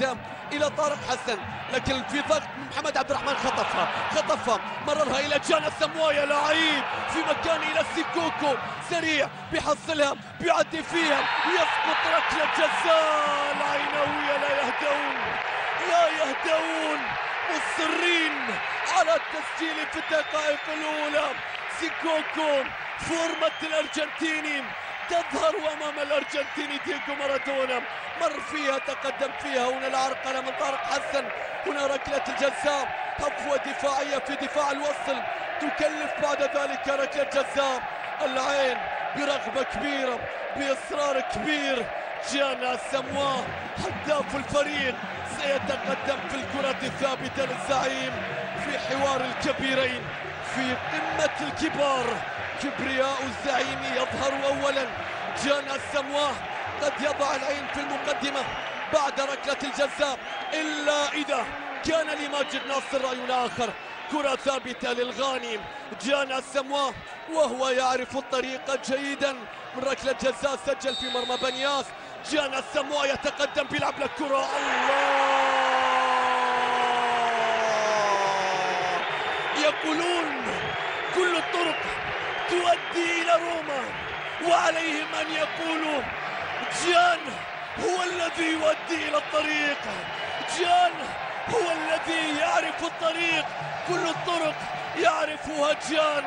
يتقدم الى طارق حسن، لكن في ضغط من محمد عبد الرحمن خطفها مررها الى جان السموايا، لعيب في مكان الى سيكوكو سريع بيحصلها بيعدي فيها يسقط ركله جزاء. العينويه لا يهدؤون مصرين على التسجيل في الدقائق الاولى. سيكوكو فورمة الارجنتيني تظهر امام الارجنتيني دييغو مارادونا، مر فيها تقدم فيها. هنا العرقله من طارق حسن، هنا ركله الجزاء، هفوه دفاعيه في دفاع الوصل تكلف بعد ذلك ركله جزاء. العين برغبه كبيره باصرار كبير، جان اساموا هداف الفريق سيتقدم في الكره الثابته للزعيم في حوار الكبيرين في قمه الكبار. كبرياء الزعيم يظهر اولا. جان اساموا قد يضع العين في المقدمه بعد ركله الجزاء، الا اذا كان لماجد ناصر راي اخر. كره ثابته للغاني، جان اساموا وهو يعرف الطريق جيدا من ركله جزاء سجل في مرمى بنياس. جان اساموا يتقدم بيلعب للكره، الله يقولون كل الطرق تؤدي إلى روما، وعليهم أن يقولوا جان هو الذي يؤدي إلى الطريق، جان هو الذي يعرف الطريق، كل الطرق يعرفها جان.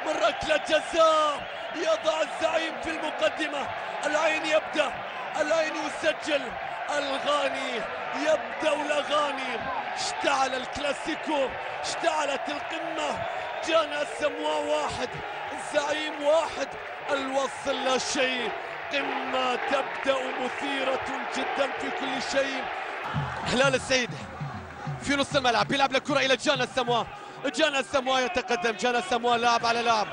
من ركلة جزاء يضع الزعيم في المقدمة. العين يبدأ، العين يسجل، الغاني يبدأ الأغاني. اشتعل الكلاسيكو، اشتعلت القمة. جان اساموا واحد، الزعيم واحد، الوصل لا شيء. قمة تبدأ مثيرة جدا في كل شيء. هلال السعيد في نص الملعب بيلعب الكرة إلى جان اساموا. جان اساموا يتقدم، جان اساموا لاعب على لاعب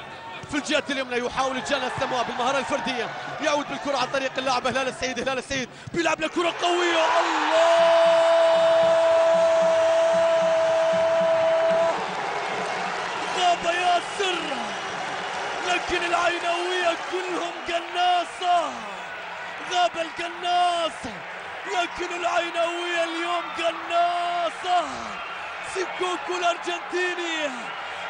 في الجهة اليمنى، يحاول جان اساموا بالمهارة الفردية يعود بالكرة عن طريق اللاعب هلال السعيد. هلال السعيد بيلعب الكرة قوية، الله غاب ياسر، لكن العينوية كلهم قناصة. غاب القناص لكن العينوية اليوم قناصة. سيكوكو الارجنتيني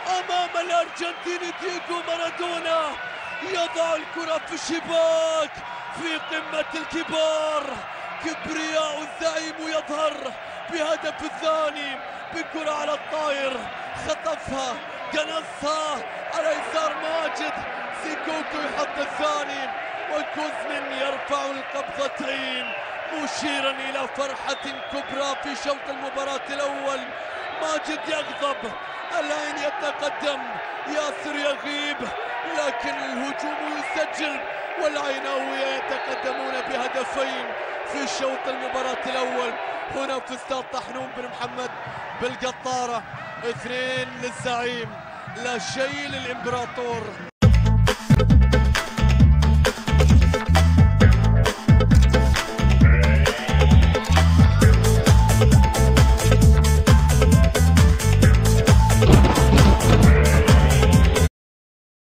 امام الارجنتيني دييغو مارادونا يضع الكرة في الشباك في قمة الكبار. كبرياء الزعيم يظهر بهدف الثاني بكرة على الطاير، خطفها قنصها على يسار ماجد. سيكوكو يحط الثاني وكوزمن يرفع القبضتين مشيرا الى فرحة كبرى في شوط المباراة الاول. ماجد يغضب، العين يتقدم، ياسر يغيب، لكن الهجوم يسجل والعيناوية يتقدمون بهدفين في شوط المباراة الاول هنا في استاد طحنون بن محمد بالقطارة. 2 للزعيم، لا شيء للامبراطور.